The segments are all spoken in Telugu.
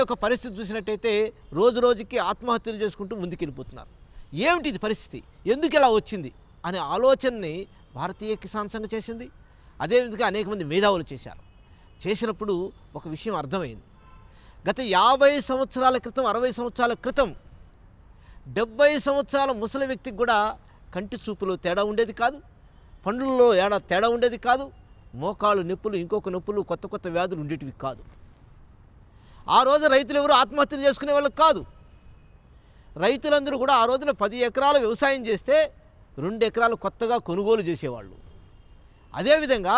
యొక్క పరిస్థితి చూసినట్టయితే రోజు రోజుకి ఆత్మహత్యలు చేసుకుంటూ ముందుకెళ్ళిపోతున్నారు. ఏమిటి ఇది పరిస్థితి, ఎందుకు ఇలా వచ్చింది అనే ఆలోచనని భారతీయ కిసాన్ సంఘ్ చేసింది. అదేవిధంగా అనేక మంది మేధావులు చేశారు. చేసినప్పుడు ఒక విషయం అర్థమైంది. గత 50 సంవత్సరాల క్రితం, 60 సంవత్సరాల క్రితం 70 సంవత్సరాల ముసలి వ్యక్తికి కూడా కంటి చూపులో తేడా ఉండేది కాదు, పండ్లలో తేడా ఉండేది కాదు, మోకాళ్ళు నొప్పులు, ఇంకొక నొప్పులు, కొత్త కొత్త వ్యాధులు ఉండేటివి కాదు. ఆ రోజు రైతులు ఎవరు ఆత్మహత్యలు చేసుకునే వాళ్ళు కాదు. రైతులందరూ కూడా ఆ రోజున 10 ఎకరాలు వ్యవసాయం చేస్తే 2 ఎకరాలు కొత్తగా కొనుగోలు చేసేవాళ్ళు. అదేవిధంగా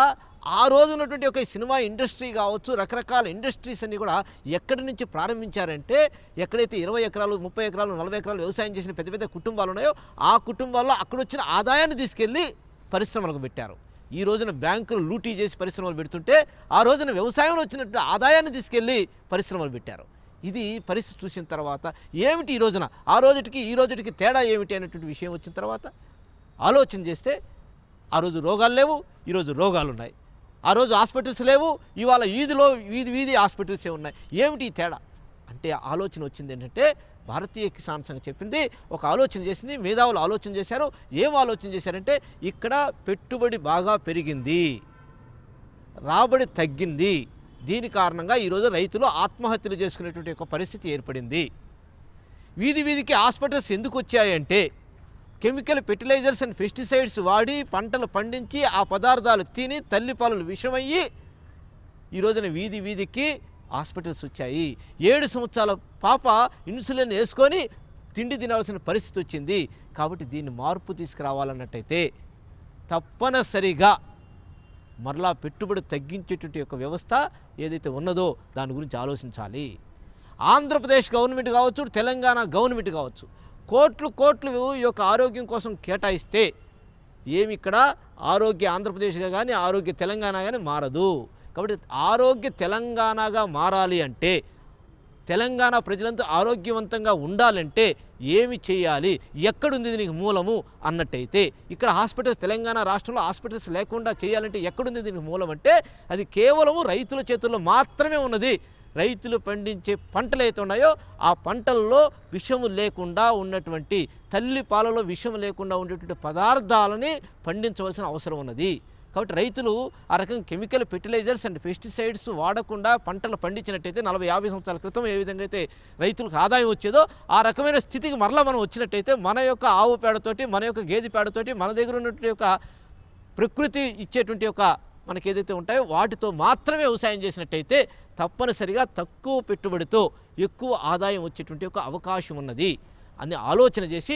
ఆ రోజు ఉన్నటువంటి ఒక సినిమా ఇండస్ట్రీ కావచ్చు, రకరకాల ఇండస్ట్రీస్ అన్నీ కూడా ఎక్కడి నుంచి ప్రారంభించారంటే, ఎక్కడైతే 20 ఎకరాలు, 30 ఎకరాలు, 40 ఎకరాలు వ్యవసాయం చేసిన పెద్ద పెద్ద కుటుంబాలు ఉన్నాయో ఆ కుటుంబాల్లో అక్కడ వచ్చిన ఆదాయాన్ని తీసుకెళ్ళి పరిశ్రమలకు పెట్టారు. ఈ రోజున బ్యాంకులు లూటీ చేసి పరిశ్రమలు పెడుతుంటే ఆ రోజున వ్యవసాయంలో వచ్చినటువంటి ఆదాయాన్ని తీసుకెళ్ళి పరిశ్రమలు పెట్టారు. ఇది పరిస్థితి చూసిన తర్వాత ఏమిటి ఈ రోజున ఆ రోజుటికి ఈ రోజుటికి తేడా ఏమిటి అనేటువంటి విషయం వచ్చిన తర్వాత ఆలోచన చేస్తే, ఆ రోజు రోగాలు లేవు, ఈరోజు రోగాలు ఉన్నాయి. ఆ రోజు హాస్పిటల్స్ లేవు, ఇవాళ వీధి హాస్పిటల్సే ఉన్నాయి. ఏమిటి ఈ తేడా అంటే ఆలోచన వచ్చింది ఏంటంటే, భారతీయ కిసాన్ సంఘ్ చెప్పింది, ఒక ఆలోచన చేసింది, మేధావులు ఆలోచన చేశారు. ఏం ఆలోచన చేశారంటే, ఇక్కడ పెట్టుబడి బాగా పెరిగింది, రాబడి తగ్గింది, దీని కారణంగా ఈరోజు రైతులు ఆత్మహత్యలు చేసుకునేటువంటి ఒక పరిస్థితి ఏర్పడింది. వీధికి హాస్పిటల్స్ ఎందుకు వచ్చాయంటే, కెమికల్ ఫెర్టిలైజర్స్ అండ్ పెస్టిసైడ్స్ వాడి పంటలు పండించి ఆ పదార్థాలు తిని తల్లిపాలలు విషమయ్యి ఈ రోజున వీధికి హాస్పిటల్స్ వచ్చాయి. 7 సంవత్సరాల పాప ఇన్సులిన్ వేసుకొని తిండి తినాల్సిన పరిస్థితి వచ్చింది. కాబట్టి దీన్ని మార్పు తీసుకురావాలన్నట్టయితే తప్పనిసరిగా మరలా పెట్టుబడి తగ్గించేటువంటి ఒక వ్యవస్థ ఏదైతే ఉన్నదో దాని గురించి ఆలోచించాలి. ఆంధ్రప్రదేశ్ గవర్నమెంట్ కావచ్చు, తెలంగాణ గవర్నమెంట్ కావచ్చు, కోట్లు ఈ యొక్క ఆరోగ్యం కోసం కేటాయిస్తే ఏమి ఇక్కడ ఆరోగ్య ఆంధ్రప్రదేశ్గా కానీ ఆరోగ్య తెలంగాణ కానీ మారదు. కాబట్టి ఆరోగ్య తెలంగాణగా మారాలి అంటే, తెలంగాణ ప్రజలంతా ఆరోగ్యవంతంగా ఉండాలంటే ఏమి చేయాలి, ఎక్కడుంది దీనికి మూలము అన్నట్టయితే, ఇక్కడ హాస్పిటల్స్ తెలంగాణ రాష్ట్రంలో హాస్పిటల్స్ లేకుండా చేయాలంటే ఎక్కడుంది దీనికి మూలం అంటే, అది కేవలము రైతుల చేతుల్లో మాత్రమే ఉన్నది. రైతులు పండించే పంటలు అయితే ఉన్నాయో ఆ పంటల్లో విషము లేకుండా ఉన్నటువంటి, తల్లి పాలలో విషము లేకుండా ఉండేటువంటి పదార్థాలని పండించవలసిన అవసరం ఉన్నది. కాబట్టి రైతులు ఆ రకం కెమికల్ ఫెర్టిలైజర్స్ అండ్ పెస్టిసైడ్స్ వాడకుండా పంటలు పండించినట్టయితే 40-50 సంవత్సరాల క్రితం ఏ విధంగా అయితే రైతులకు ఆదాయం వచ్చేదో ఆ రకమైన స్థితికి మరలా మనం వచ్చినట్టయితే, మన యొక్క ఆవు పేడతోటి, మన యొక్క గేదె పేడతోటి, మన దగ్గర ఉన్నటువంటి యొక్క ప్రకృతి ఇచ్చేటువంటి ఒక మనకి ఏదైతే ఉంటాయో వాటితో మాత్రమే వ్యవసాయం చేసినట్టయితే తప్పనిసరిగా తక్కువ పెట్టుబడితో ఎక్కువ ఆదాయం వచ్చేటువంటి ఒక అవకాశం ఉన్నది అని ఆలోచన చేసి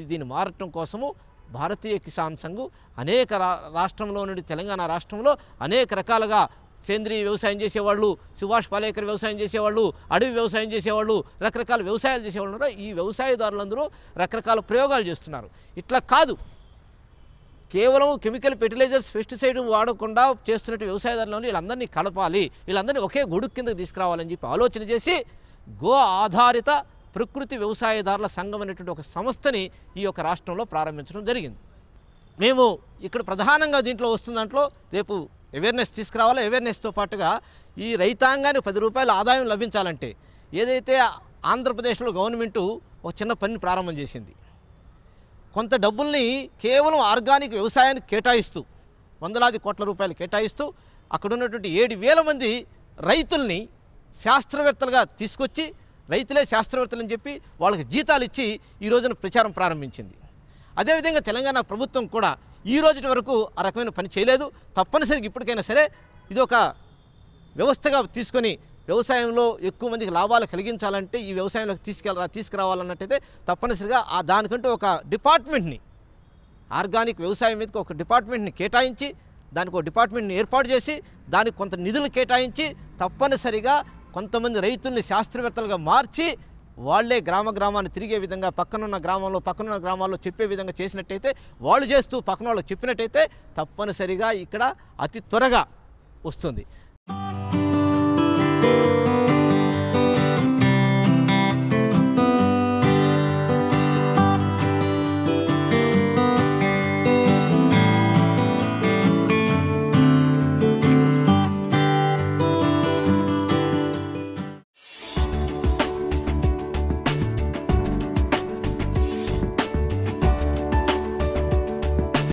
దీన్ని మారటం కోసము భారతీయ కిసాన్ సంఘ్ అనేక రాష్ట్రంలో నుండి తెలంగాణ రాష్ట్రంలో అనేక రకాలుగా సేంద్రీయ వ్యవసాయం చేసేవాళ్ళు, సుభాష్ పాలేకర్ వ్యవసాయం చేసేవాళ్ళు, అడవి వ్యవసాయం చేసేవాళ్ళు, రకరకాల వ్యవసాయాలు చేసేవాళ్ళు ఉన్నారు. ఈ వ్యవసాయదారులందరూ రకరకాల ప్రయోగాలు చేస్తున్నారు. ఇట్లా కాదు, కేవలం కెమికల్ ఫెర్టిలైజర్స్ పెస్టిసైడ్ వాడకుండా చేస్తున్నట్టు వ్యవసాయదారులను వీళ్ళందరినీ కలపాలి, వీళ్ళందరినీ ఒకే గొడుగు కిందకు తీసుకురావాలని చెప్పి ఆలోచన చేసి గో ఆధారిత ప్రకృతి వ్యవసాయదారుల సంఘం అనేటువంటి ఒక సంస్థని ఈ యొక్క రాష్ట్రంలో ప్రారంభించడం జరిగింది. మేము ఇక్కడ ప్రధానంగా దీంట్లో వస్తున్న దాంట్లో రేపు అవేర్నెస్ తీసుకురావాలి. అవేర్నెస్తో పాటుగా ఈ రైతాంగానికి 10 రూపాయల ఆదాయం లభించాలంటే ఏదైతే ఆంధ్రప్రదేశ్లో గవర్నమెంటు ఒక చిన్న పని ప్రారంభం చేసింది. కొంత డబ్బుల్ని కేవలం ఆర్గానిక్ వ్యవసాయానికి కేటాయిస్తూ, వందలాది కోట్ల రూపాయలు కేటాయిస్తూ అక్కడ ఉన్నటువంటి 7,000 మంది రైతుల్ని శాస్త్రవేత్తలుగా తీసుకొచ్చి, రైతులే శాస్త్రవేత్తలని చెప్పి వాళ్ళకి జీతాలు ఇచ్చి ఈ రోజున ప్రచారం ప్రారంభించింది. అదేవిధంగా తెలంగాణ ప్రభుత్వం కూడా ఈ రోజు వరకు ఆ రకమైన పని చేయలేదు. తప్పనిసరిగా ఇప్పటికైనా సరే ఇది ఒక వ్యవస్థగా తీసుకొని వ్యవసాయంలో ఎక్కువ మందికి లాభాలు కలిగించాలంటే ఈ వ్యవసాయంలోకి తీసుకురావాలన్నట్టయితే తప్పనిసరిగా దానికంటూ ఒక డిపార్ట్మెంట్ని, ఆర్గానిక్ వ్యవసాయం మీదకి ఒక డిపార్ట్మెంట్ని కేటాయించి, దానికి ఒక డిపార్ట్మెంట్ని ఏర్పాటు చేసి దానికి కొంత నిధులు కేటాయించి తప్పనిసరిగా కొంతమంది రైతుల్ని శాస్త్రవేత్తలుగా మార్చి వాళ్లే గ్రామాన్ని తిరిగే విధంగా పక్కనున్న గ్రామాల్లో చెప్పే విధంగా చేసినట్టయితే, వాళ్ళు చేస్తూ పక్కన వాళ్ళకి చెప్పినట్టయితే తప్పనిసరిగా ఇక్కడ అతి త్వరగా వస్తుంది.